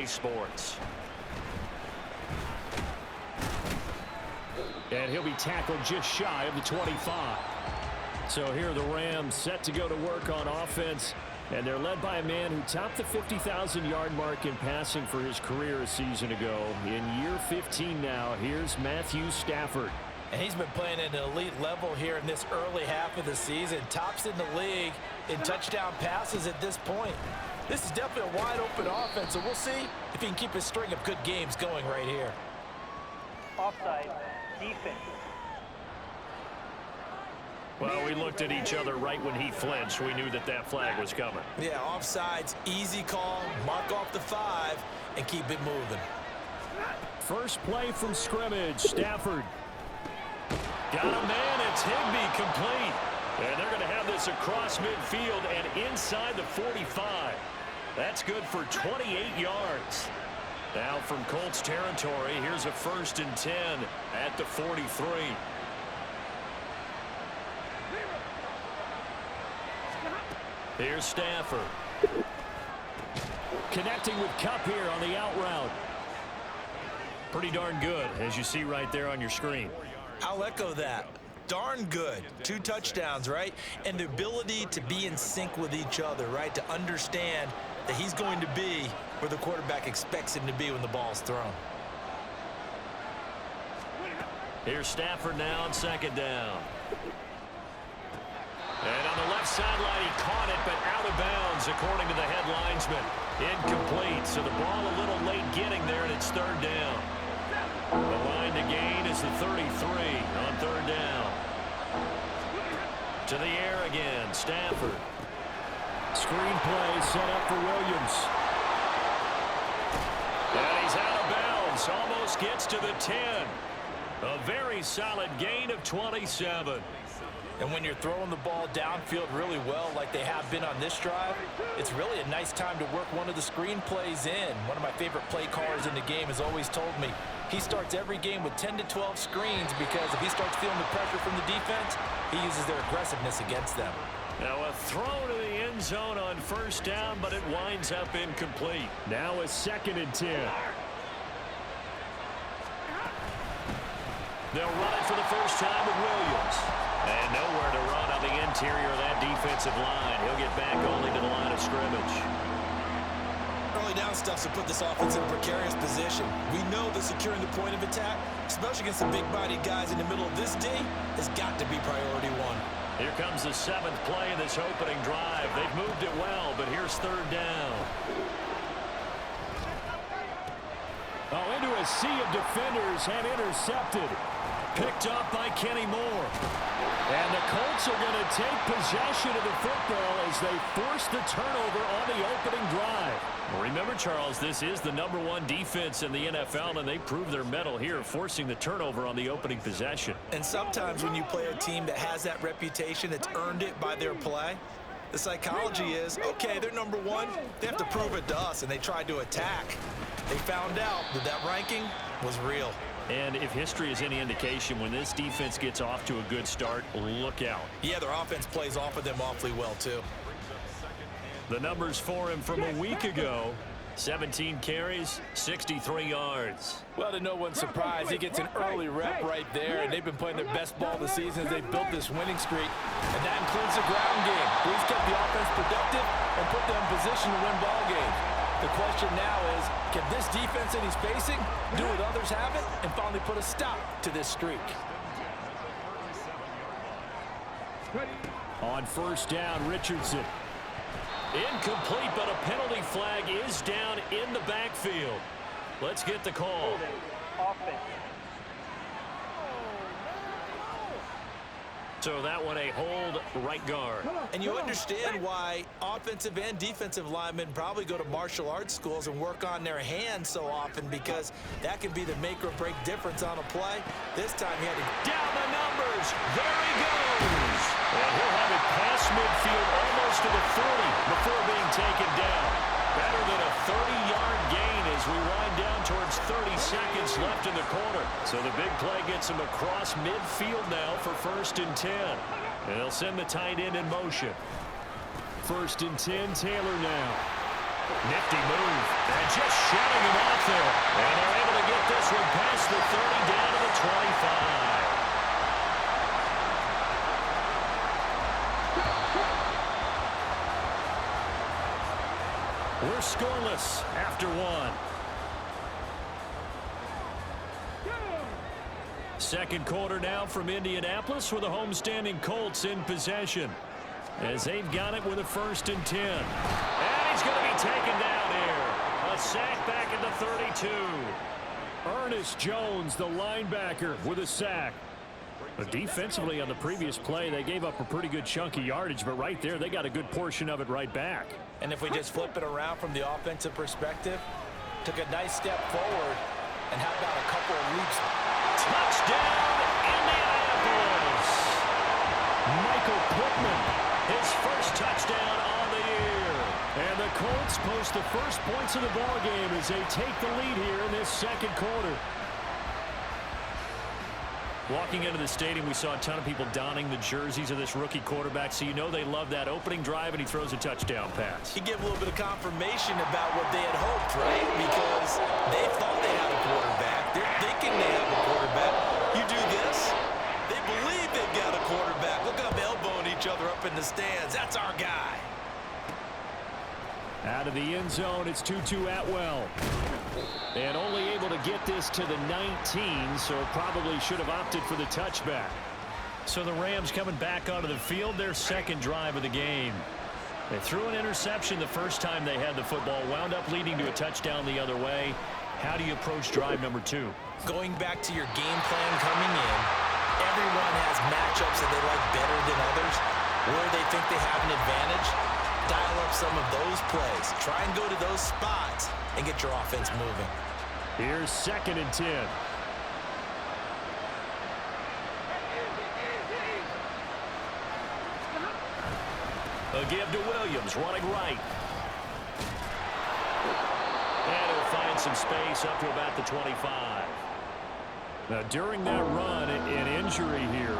Sports. And he'll be tackled just shy of the 25. So here are the Rams set to go to work on offense. And they're led by a man who topped the 50,000-yard mark in passing for his career a season ago. In year 15 now, here's Matthew Stafford. And he's been playing at an elite level here in this early half of the season. Tops in the league in touchdown passes at this point. This is definitely a wide-open offense, so we'll see if he can keep his string of good games going right here. Offside, defense. Well, we looked at each other right when he flinched. We knew that flag was coming. Yeah, offsides, easy call, mark off the 5, and keep it moving. First play from scrimmage, Stafford. Got a man, it's Higbee, complete. And they're going to have this across midfield and inside the 45. That's good for 28 yards. Now from Colts territory, here's a 1st and 10 at the 43. Here's Stafford. Connecting with Kupp here on the out route. Pretty darn good, as you see right there on your screen. I'll echo that. Darn good. 2 touchdowns, right? And the ability to be in sync with each other, right? To understand that he's going to be where the quarterback expects him to be when the ball's thrown. Here's Stafford now on 2nd down. And on the left sideline, he caught it, but out of bounds, according to the head linesman. Incomplete, so the ball a little late getting there, and it's 3rd down. The line to gain is the 33 on 3rd down. To the air again, Stafford. Screen play set up for Williams. And he's out of bounds, almost gets to the 10. A very solid gain of 27. And when you're throwing the ball downfield really well like they have been on this drive, it's really a nice time to work one of the screen plays in. One of my favorite play callers in the game has always told me he starts every game with 10 to 12 screens because if he starts feeling the pressure from the defense, he uses their aggressiveness against them. Now a throw to the end zone on 1st down, but it winds up incomplete. Now a 2nd and 10. They'll run it for the first time with Williams. And nowhere to run on the interior of that defensive line. He'll get back only to the line of scrimmage. Early down stuff to put this offense in a precarious position. We know that securing the point of attack, especially against the big-bodied guys in the middle of this D, has got to be priority 1. Here comes the 7th play of this opening drive. They've moved it well, but here's 3rd down. Oh, into a sea of defenders and intercepted. Picked up by Kenny Moore. And the Colts are going to take possession of the football as they force the turnover on the opening drive. Remember, Charles, this is the #1 defense in the NFL, and they prove their mettle here, forcing the turnover on the opening possession. And sometimes when you play a team that has that reputation, that's earned it by their play, the psychology is, okay, they're #1. They have to prove it to us, and they tried to attack. They found out that that ranking was real. And if history is any indication, when this defense gets off to a good start, look out. Yeah, their offense plays off of them awfully well, too. The numbers for him from a week ago, 17 carries, 63 yards. Well, to no one's surprise, he gets an early rep right there, and they've been playing their best ball this season as they've built this winning streak. And that includes the ground game. He's kept the offense productive and put them in position to win ball games. The question now is, can this defense that he's facing do what others haven't and finally put a stop to this streak? On 1st down, Richardson. Incomplete, but a penalty flag is down in the backfield. Let's get the call. Offense. So that one a hold right guard. And you understand why offensive and defensive linemen probably go to martial arts schools and work on their hands so often, because that can be the make or break difference on a play. This time he had to down the numbers. There he goes. And he'll have it past midfield almost to the 40 before being taken down. Better than a 30-yard gain as we wind down towards 30 seconds left in the quarter. So the big play gets him across midfield now for 1st and 10. And they'll send the tight end in motion. 1st and 10, Taylor now. Nifty move. And just shutting him off there. And they're able to get this one past the 30 down to the 25. We're scoreless after one. Second quarter now from Indianapolis with the homestanding Colts in possession. As they've got it with a 1st and 10. And he's going to be taken down here. A sack back at the 32. Ernest Jones, the linebacker, with a sack. But defensively on the previous play, they gave up a pretty good chunk of yardage, but right there, they got a good portion of it right back. And if we just flip it around from the offensive perspective, took a nice step forward, and how about a couple of leaps? Touchdown, Indianapolis! Michael Pittman, his first touchdown on the year. And the Colts post the first points of the ballgame as they take the lead here in this second quarter. Walking into the stadium, we saw a ton of people donning the jerseys of this rookie quarterback, so you know they love that opening drive, and he throws a touchdown pass. He gave a little bit of confirmation about what they had hoped, right? Because they thought they had a quarterback. They're thinking they have a quarterback. You do this, they believe they've got a quarterback. Look at them elbowing each other up in the stands. That's our guy. Out of the end zone, it's Tutu Atwell. And only able to get this to the 19, so probably should have opted for the touchback. So the Rams coming back onto the field, their second drive of the game. They threw an interception the first time they had the football, wound up leading to a touchdown the other way. How do you approach drive number 2? Going back to your game plan coming in, everyone has matchups that they like better than others, where they think they have an advantage. Dial up some of those plays. Try and go to those spots and get your offense moving. Here's 2nd and 10. A give to Williams, running right. And he'll find some space up to about the 25. Now, during that run, an injury here.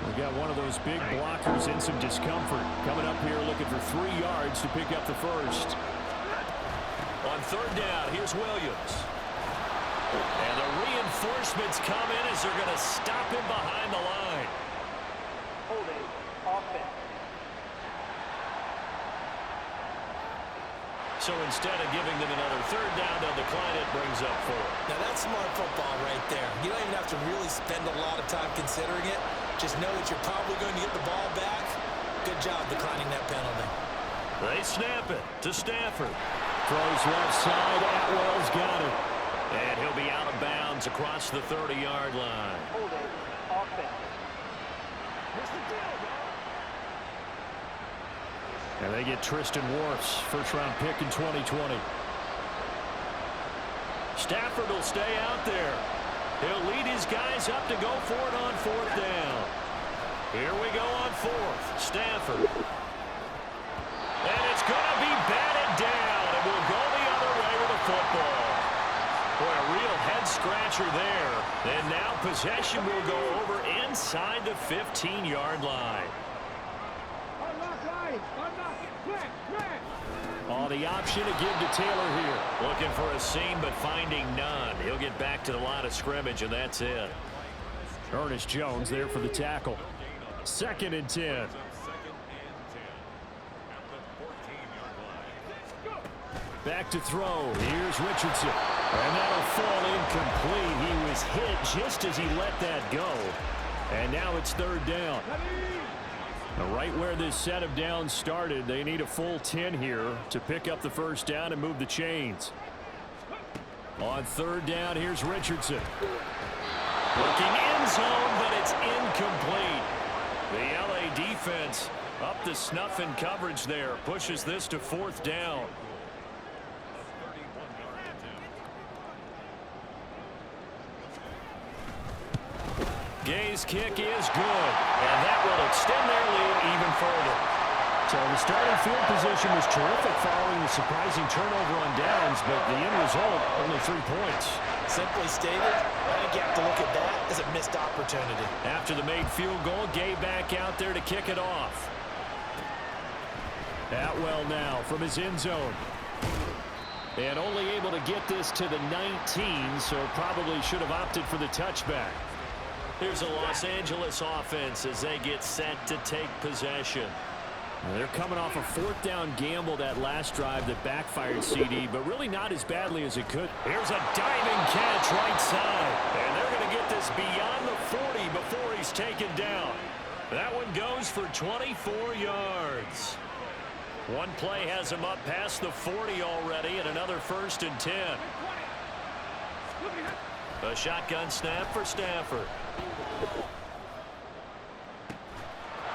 We've got one of those big blockers in some discomfort. Coming up here looking for 3 yards to pick up the first. On 3rd down, here's Williams. And the reinforcements come in as they're going to stop him behind the line. Holding. Offense. So instead of giving them another 3rd down, they'll decline it, brings up 4. Now that's smart football right there. You don't even have to really spend a lot of time considering it. Just know that you're probably going to get the ball back. Good job declining that penalty. They snap it to Stafford. Throws left side. Atwell's got it. And he'll be out of bounds across the 30-yard line. Holding. Offense. And they get Tristan Wirfs, first-round pick in 2020. Stafford will stay out there. He'll lead his guys up to go for it on 4th down. Here we go on 4th. Stafford. And it's going to be batted down. And we'll go the other way with the football. Boy, a real head-scratcher there. And now possession will go over inside the 15-yard line. Oh, the option to give to Taylor here. Looking for a seam, but finding none. He'll get back to the line of scrimmage, and that's it. Ernest Jones there for the tackle. 2nd and 10. Back to throw. Here's Richardson. And that'll fall incomplete. He was hit just as he let that go. And now it's 3rd down. Right where this set of downs started, they need a full 10 here to pick up the 1st down and move the chains. On 3rd down, here's Richardson. Looking end zone, but it's incomplete. The LA defense up the snuff in coverage there. Pushes this to 4th down. Gay's kick is good, and that will extend their lead even further. So the starting field position was terrific following the surprising turnover on downs, but the end result, only 3 points. Simply stated, I think you have to look at that as a missed opportunity. After the made field goal, Gay back out there to kick it off. Atwell now from his end zone. And only able to get this to the 19, so probably should have opted for the touchback. Here's a Los Angeles offense as they get set to take possession. They're coming off a fourth down gamble that last drive that backfired CD, but really not as badly as it could. Here's a diving catch right side. And they're going to get this beyond the 40 before he's taken down. That one goes for 24 yards. One play has him up past the 40 already, and another 1st and 10. A shotgun snap for Stafford.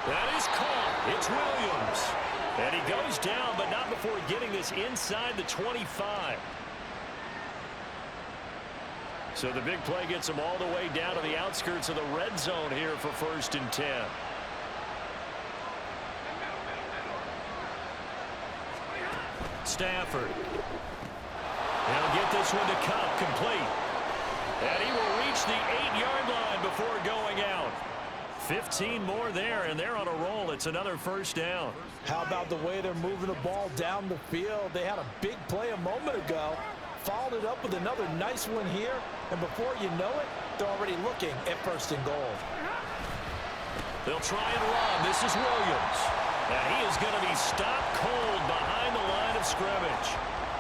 That is caught. It's Williams. And he goes down, but not before getting this inside the 25. So the big play gets him all the way down to the outskirts of the red zone here for 1st and 10. Stafford. He'll get this one to Cup, complete. And he will reach the 8-yard line before going out. 15 more there, and they're on a roll. It's another 1st down. How about the way they're moving the ball down the field? They had a big play a moment ago, followed it up with another nice one here, and before you know it, they're already looking at 1st and goal. They'll try and run. This is Williams. And he is going to be stopped cold behind the line of scrimmage.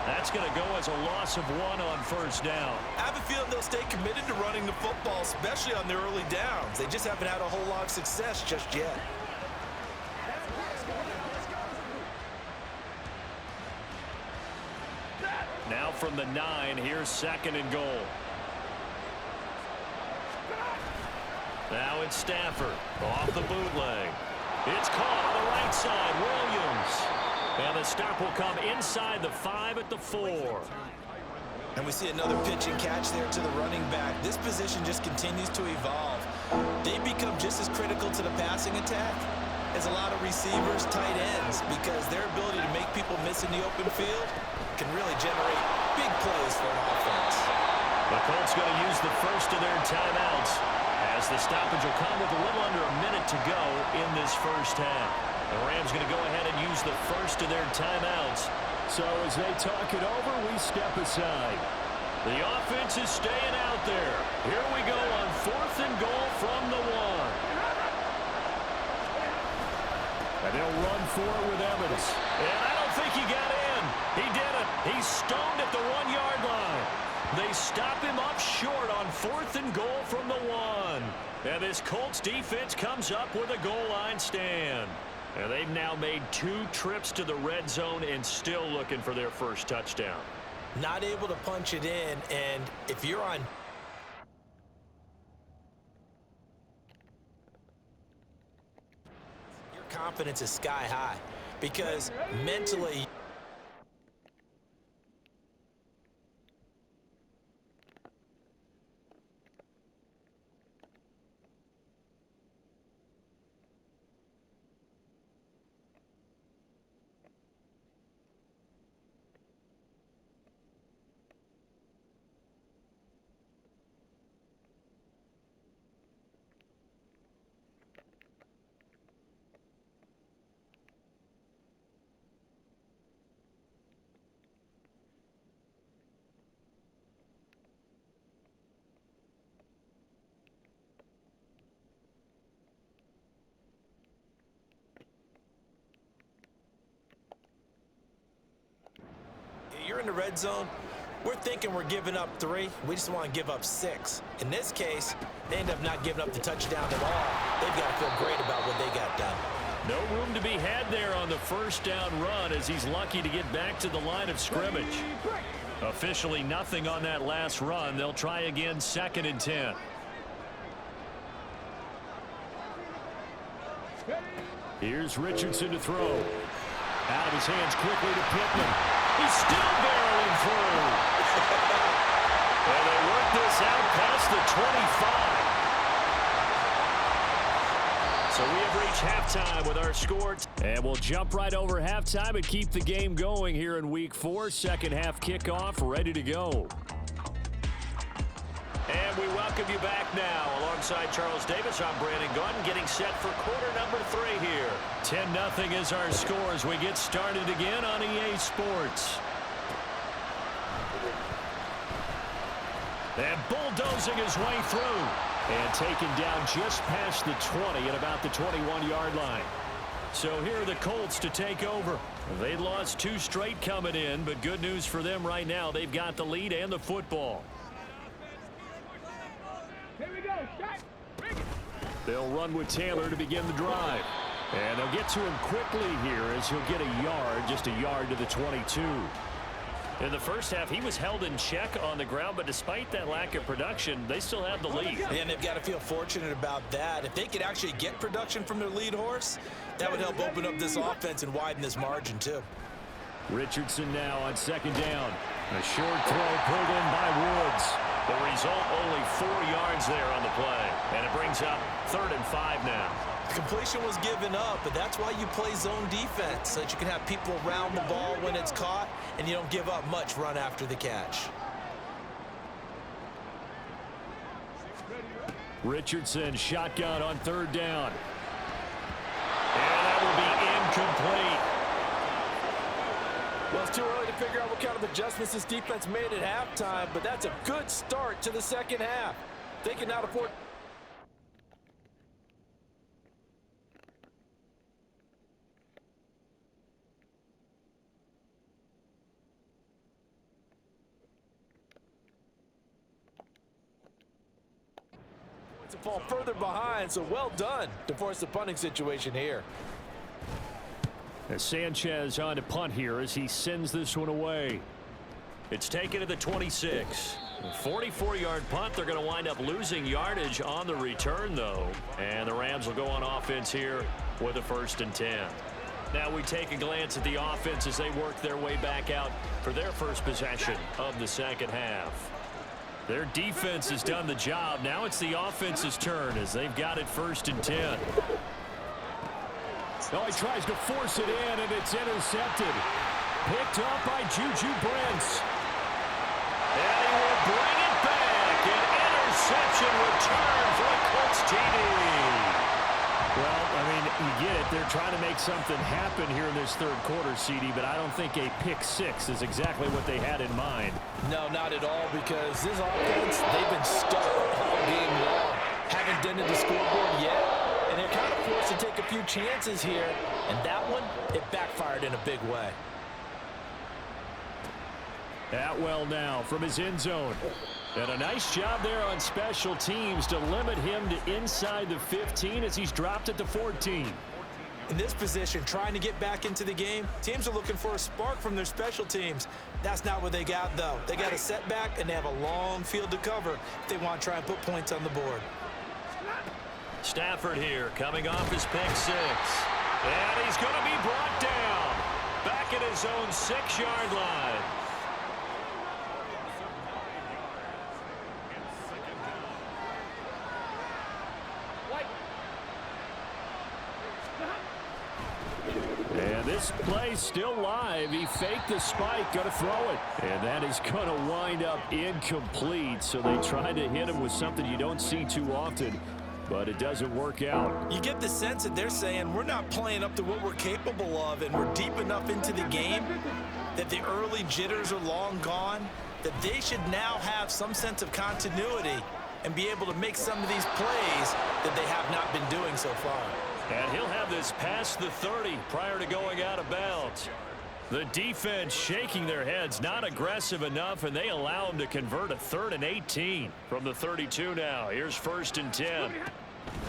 That's going to go as a loss of 1 on 1st down. I have a feeling they'll stay committed to running the football, especially on their early downs. They just haven't had a whole lot of success just yet. Now from the 9, here's 2nd and goal. Now it's Stafford off the bootleg. It's caught on the right side. Williams. And the stop will come inside the 5 at the 4. And we see another pitch and catch there to the running back. This position just continues to evolve. They become just as critical to the passing attack as a lot of receivers, tight ends, because their ability to make people miss in the open field can really generate big plays for an offense. The Colts going to use the first of their timeouts as the stoppage will come with a little under a minute to go in this 1st half. The Rams going to go ahead and use the first of their timeouts. So as they talk it over, we step aside. The offense is staying out there. Here we go on 4th and goal from the 1. And they'll run for it with Evans. And I don't think he got in. He didn't. He's stoned at the 1-yard line. They stop him up short on 4th and goal from the 1. And this Colts defense comes up with a goal line stand. And they've now made 2 trips to the red zone and still looking for their first touchdown. Not able to punch it in, and if you're on... Your confidence is sky high because mentally... You're in the red zone. We're thinking we're giving up 3. We just want to give up 6. In this case, they end up not giving up the touchdown at all. They've got to feel great about what they got done. No room to be had there on the 1st down run as he's lucky to get back to the line of scrimmage. Officially nothing on that last run. They'll try again 2nd and 10. Here's Richardson to throw. Out of his hands quickly to Pittman. He's still barreling through. And they work this out past the 25. So we have reached halftime with our score. And we'll jump right over halftime and keep the game going here in Week 4. Second half kickoff ready to go. And we welcome you back now. Alongside Charles Davis, I'm Brandon Gunn, getting set for quarter number 3 here. 10-0 is our score as we get started again on EA Sports. And bulldozing his way through. And taken down just past the 20 at about the 21-yard line. So here are the Colts to take over. They lost 2 straight coming in, but good news for them right now. They've got the lead and the football. Here we go. They'll run with Taylor to begin the drive. And they'll get to him quickly here as he'll get a yard, just a yard to the 22. In the first half, he was held in check on the ground, but despite that lack of production, they still have the lead. And they've got to feel fortunate about that. If they could actually get production from their lead horse, that would help open up this offense and widen this margin, too. Richardson now on second down. A short throw pulled in by Woods. The result, only 4 yards there on the play. And it brings up 3rd and 5 now. Completion was given up, but that's why you play zone defense, so that you can have people around the ball when it's caught, and you don't give up much run after the catch. Richardson shotgun on 3rd down. And that will be incomplete. Well, it's too early to figure out what kind of adjustments this defense made at halftime, but that's a good start to the second half. They can now afford. To fall further behind, so well done to force the punting situation here. As Sanchez on to punt here as he sends this one away. It's taken to the 26. 44-yard punt. They're going to wind up losing yardage on the return, though. And the Rams will go on offense here with a 1st and 10. Now we take a glance at the offense as they work their way back out for their first possession of the second half. Their defense has done the job. Now it's the offense's turn as they've got it 1st and 10. Oh, he tries to force it in, and it's intercepted. Picked up by Juju Brents. And he will bring it back. An interception return for a Colts TD. Well, I mean, you get it. They're trying to make something happen here in this 3rd quarter, CD, but I don't think a pick 6 is exactly what they had in mind. No, not at all, because this offense, they've been stuck all game long. Haven't dented the scoreboard yet, and they're kind of forced to take a few chances here, and that one, it backfired in a big way. Atwell now from his end zone. And a nice job there on special teams to limit him to inside the 15 as he's dropped at the 14. In this position, trying to get back into the game, teams are looking for a spark from their special teams. That's not what they got, though. They got a setback, and they have a long field to cover if they want to try and put points on the board. Stafford here coming off his pick 6. And he's going to be brought down back at his own 6-yard line. And this play's still live. He faked the spike, going to throw it. And that is going to wind up incomplete. So they tried to hit him with something you don't see too often, but it doesn't work out. You get the sense that they're saying we're not playing up to what we're capable of, and we're deep enough into the game that the early jitters are long gone, that they should now have some sense of continuity and be able to make some of these plays that they have not been doing so far. And he'll have this past the 30 prior to going out of bounds. The defense shaking their heads, not aggressive enough, and they allow him to convert a 3rd and 18 from the 32 now. Here's 1st and 10.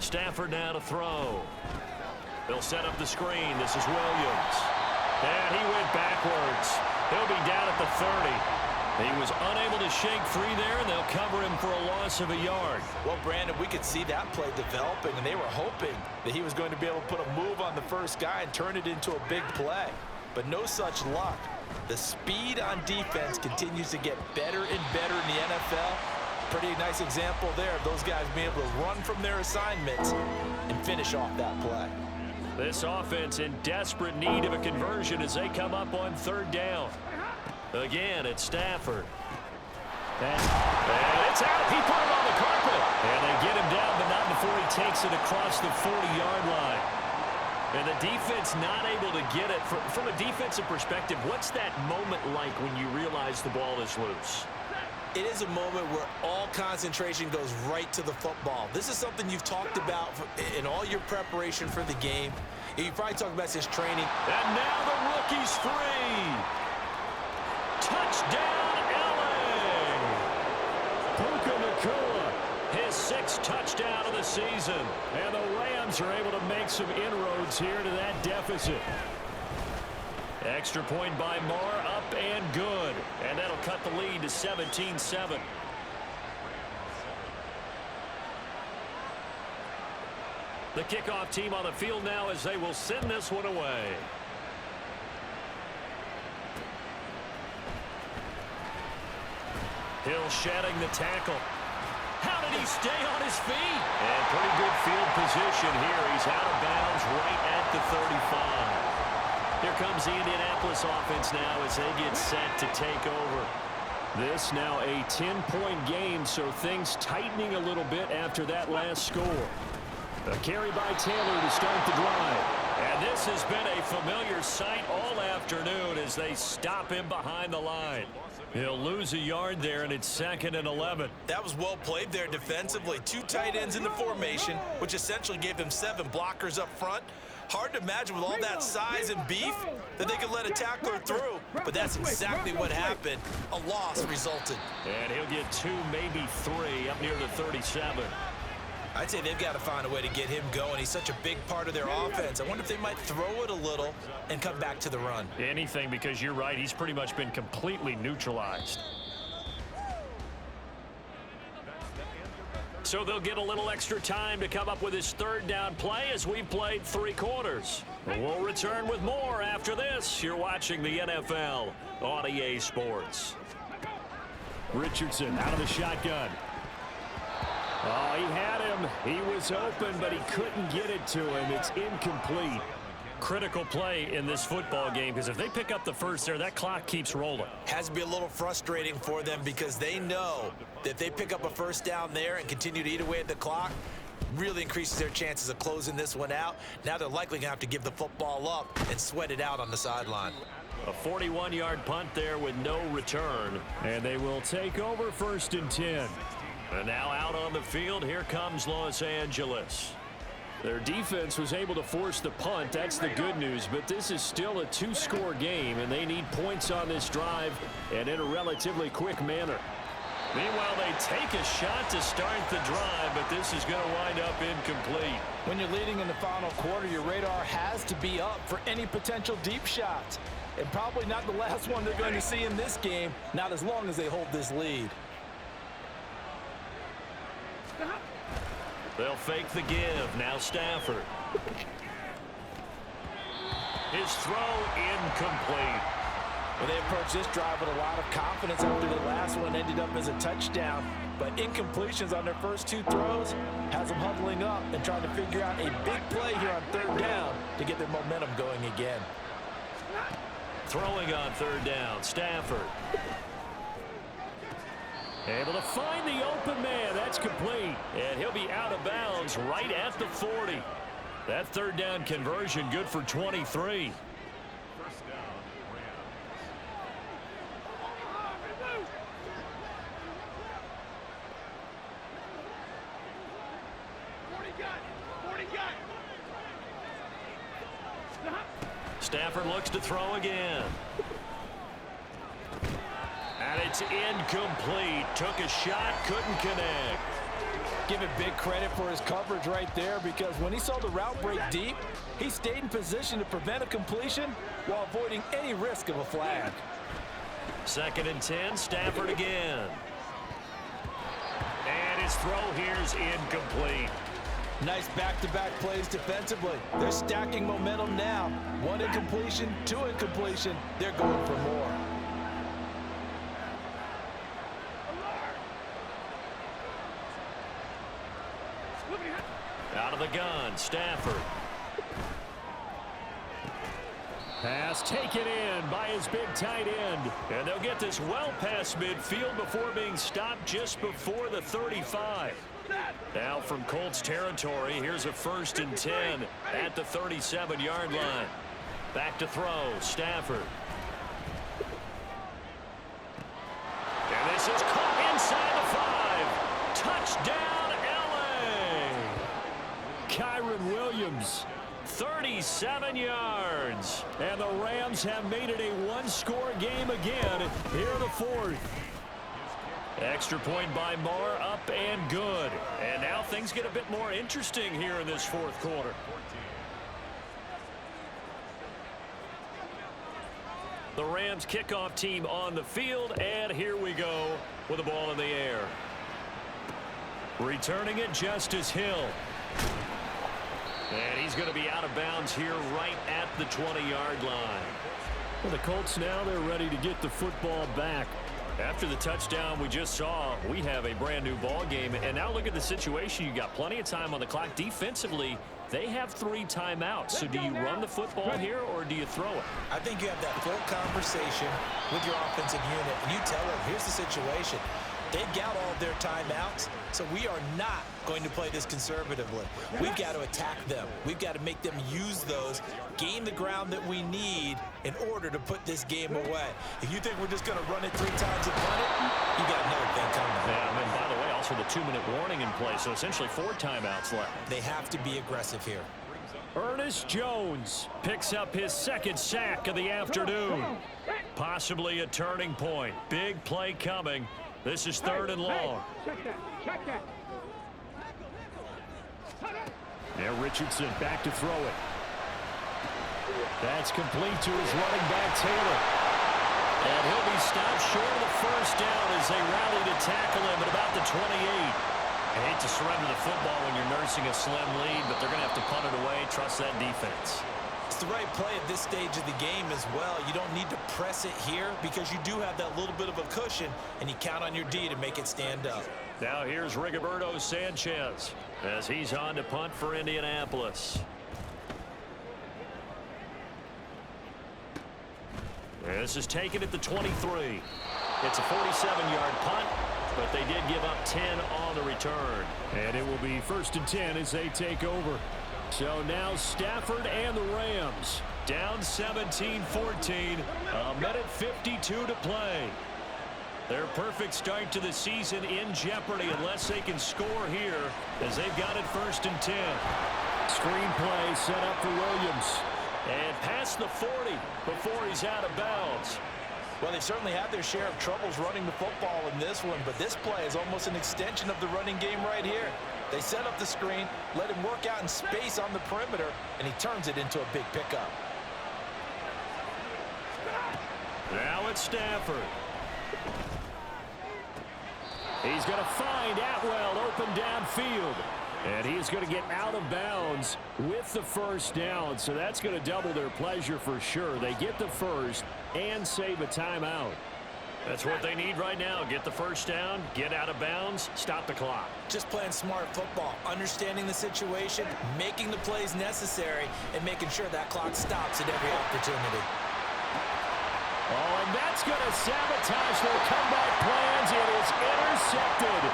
Stafford now to throw. They'll set up the screen. This is Williams. And he went backwards. He'll be down at the 30. He was unable to shake free there, and they'll cover him for a loss of a yard. Well, Brandon, we could see that play developing, and they were hoping that he was going to be able to put a move on the first guy and turn it into a big play. But no such luck. The speed on defense continues to get better and better in the NFL. Pretty nice example there of those guys being able to run from their assignments and finish off that play. This offense in desperate need of a conversion as they come up on 3rd down. Again, it's Stafford. And it's out. He put it on the carpet. And they get him down, but not before he takes it across the 40-yard line. And the defense not able to get it. From a defensive perspective, what's that moment like when you realize the ball is loose? It is a moment where all concentration goes right to the football. This is something you've talked about in all your preparation for the game. You probably talked about since training. And now the rookie's free. Touchdown, LA! Puka Nacua, his 6th touchdown of the season. And the Rams are able to make some inroads here to that deficit. Extra point by Moore, up and good. And that'll cut the lead to 17-7. The kickoff team on the field now as they will send this one away. Hill shedding the tackle. How did he stay on his feet? And pretty good field position here. He's out of bounds right at the 35. Here comes the Indianapolis offense now as they get set to take over. This now a 10-point game, so things tightening a little bit after that last score. A carry by Taylor to start the drive. And this has been a familiar sight all afternoon as they stop him behind the line. He'll lose a yard there, and it's 2nd and 11. That was well played there defensively. 2 tight ends in the formation, which essentially gave them 7 blockers up front. Hard to imagine with all that size and beef that they could let a tackler through, but that's exactly what happened. A loss resulted. And he'll get 2, maybe 3 up near the 37. I'd say they've got to find a way to get him going. He's such a big part of their offense. I wonder if they might throw it a little and come back to the run. Anything, because you're right. He's pretty much been completely neutralized. So they'll get a little extra time to come up with his 3rd down play as we've played 3 quarters. We'll return with more after this. You're watching the NFL on EA Sports. Richardson out of the shotgun. Oh, he had him. He was open, but he couldn't get it to him. It's incomplete. Critical play in this football game, because if they pick up the first there, that clock keeps rolling. Has to be a little frustrating for them because they know that if they pick up a first down there and continue to eat away at the clock, really increases their chances of closing this one out. Now they're likely going to have to give the football up and sweat it out on the sideline. A 41-yard punt there with no return. And they will take over 1st and 10. And now out on the field, here comes Los Angeles. Their defense was able to force the punt. That's the good news. But this is still a 2-score game, and they need points on this drive and in a relatively quick manner. Meanwhile, they take a shot to start the drive, but this is going to wind up incomplete. When you're leading in the final quarter, your radar has to be up for any potential deep shots. And probably not the last one they're going to see in this game, not as long as they hold this lead. They'll fake the give. Now Stafford. His throw incomplete. Well, they approached this drive with a lot of confidence after the last one ended up as a touchdown. But incompletions on their first 2 throws has them huddling up and trying to figure out a big play here on 3rd down to get their momentum going again. Throwing on 3rd down, Stafford. Able to find the open man. That's complete. And he'll be out of bounds right at the 40. That 3rd down conversion good for 23. Stafford looks to throw again. And it's incomplete. Took a shot, couldn't connect. Give it big credit for his coverage right there, because when he saw the route break deep, he stayed in position to prevent a completion while avoiding any risk of a flag. 2nd and 10, Stafford again. And his throw here is incomplete. Nice back-to-back plays defensively. They're stacking momentum now. 1 incompletion, 2 incompletion. They're going for more. Out of the gun, Stafford. Pass taken in by his big tight end. And they'll get this well past midfield before being stopped just before the 35. Now from Colts territory, here's a 1st and 10 at the 37-yard line. Back to throw, Stafford. And this is caught Touchdown, L.A. Kyron Williams, 37 yards. And the Rams have made it a one-score game again here in the fourth. Extra point by Moore, up and good. And now things get a bit more interesting here in this fourth quarter. The Rams kickoff team on the field, and here we go with the ball in the air. Returning it, Justice Hill. And he's going to be out of bounds here right at the 20-yard line. Well, the Colts now, they're ready to get the football back. After the touchdown we just saw, we have a brand new ball game. And now look at the situation. You got plenty of time on the clock. Defensively, they have 3 timeouts. So do you run the football here or do you throw it? I think you have that full conversation with your offensive unit, and you tell them, here's the situation. They've got all of their timeouts, so we are not going to play this conservatively. We've got to attack them. We've got to make them use those, gain the ground that we need in order to put this game away. If you think we're just going to run it 3 times and run it, you got another thing coming. Yeah, and by the way, also the 2-minute warning in place, so essentially 4 timeouts left. They have to be aggressive here. Ernest Jones picks up his 2nd sack of the afternoon. Possibly a turning point. Big play coming. This is 3rd and long. Now Richardson back to throw it. That's complete to his running back, Taylor. And he'll be stopped short of the first down as they rally to tackle him at about the 28. I hate to surrender the football when you're nursing a slim lead, but they're going to have to punt it away. Trust that defense. It's the right play at this stage of the game as well. You don't need to press it here because you do have that little bit of a cushion, and you count on your D to make it stand up. Now here's Rigoberto Sanchez as he's on to punt for Indianapolis. This is taken at the 23. It's a 47-yard punt, but they did give up 10 on the return. And it will be 1st and 10 as they take over. So now Stafford and the Rams down 17-14. A minute 52 to play. Their perfect start to the season in jeopardy unless they can score here as they've got it 1st and 10. Screenplay set up for Williams. And past the 40 before he's out of bounds. Well, they certainly had their share of troubles running the football in this one, but this play is almost an extension of the running game right here. They set up the screen, let him work out in space on the perimeter, and he turns it into a big pickup. Now it's Stafford. He's going to find Atwell open downfield. And he's going to get out of bounds with the first down. So that's going to double their pleasure for sure. They get the first and save a timeout. That's what they need right now. Get the first down, get out of bounds, stop the clock. Just playing smart football, understanding the situation, making the plays necessary, and making sure that clock stops at every opportunity. Oh, and that's going to sabotage their comeback plans. It is intercepted.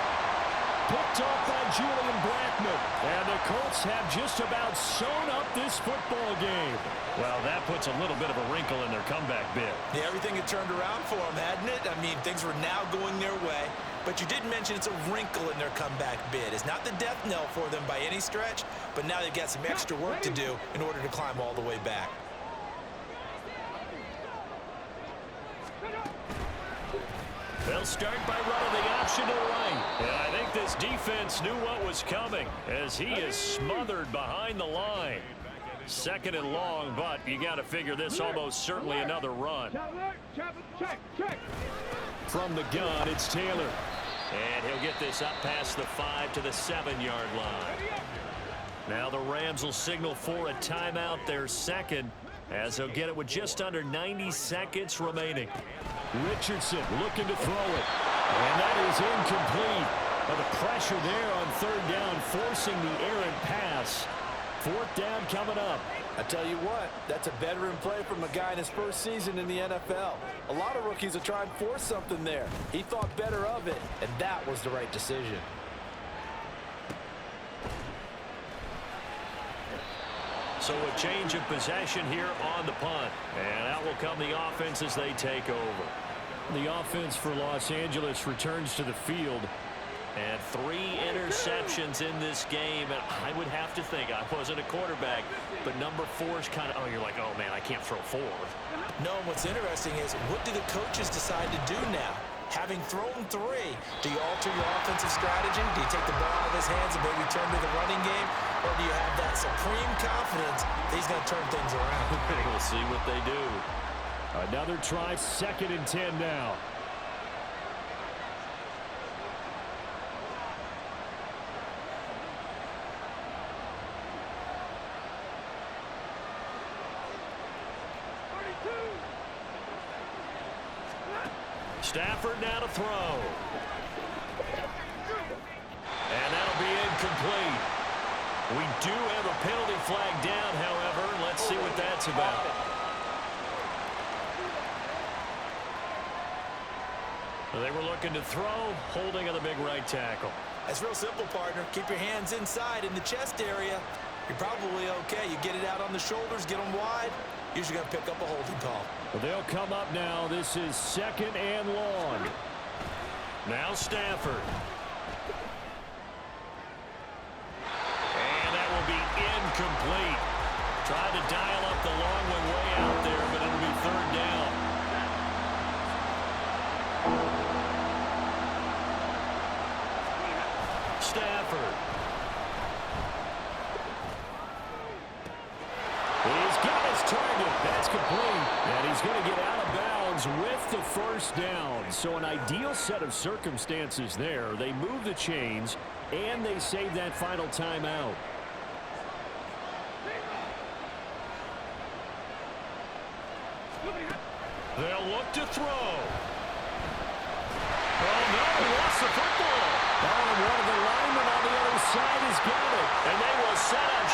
Picked off by Julian Blackman. And the Colts have just about sewn up this football game. Well, that puts a little bit of a wrinkle in their comeback bid. Yeah, everything had turned around for them, hadn't it? I mean, things were now going their way. But you did mention it's a wrinkle in their comeback bid. It's not the death knell for them by any stretch, but now they've got some extra work to do in order to climb all the way back. They'll start by running the option to the right. And I think this defense knew what was coming as he is smothered behind the line. 2nd and long, but you got to figure this almost certainly another run. From the gun, it's Taylor. And he'll get this up past the 5 to the 7-yard line. Now the Rams will signal for a timeout, their 2nd, as they'll get it with just under 90 seconds remaining. Richardson looking to throw it. And that is incomplete. But the pressure there on 3rd down, forcing the errant pass. 4th down coming up. I tell you what, that's a veteran play from a guy in his first season in the NFL. A lot of rookies will try and force something there. He thought better of it, and that was the right decision. So a change of possession here on the punt. And out will come the offense as they take over. The offense for Los Angeles returns to the field. And 3 interceptions in this game. And I would have to think, I wasn't a quarterback, but number 4 is kind of, oh, you're like, oh, man, I can't throw 4. No, what's interesting is, what do the coaches decide to do now? Having thrown 3, do you alter your offensive strategy? Do you take the ball out of his hands and maybe turn to the running game? Or do you have that supreme confidence that he's going to turn things around? We'll see what they do. Another try, 2nd and 10 now. Stafford now to throw. And that'll be incomplete. We do have a penalty flag down, however. Let's see what that's about. They were looking to throw, holding on the big right tackle. That's real simple, partner. Keep your hands inside in the chest area. You're probably okay. You get it out on the shoulders, get them wide. Usually going to pick up a holding call. Well, they'll come up now. This is 2nd and long. Now Stafford. And that will be incomplete. Tried to dial up the long one way out there, but it'll be 3rd down. Stafford. He's got his target. That's complete. And he's going to get out of bounds with the 1st down. So an ideal set of circumstances there. They move the chains, and they save that final timeout. They'll look to throw. Oh, no, he lost the football. Oh, and one of the linemen on the other side has got it. And they will set up.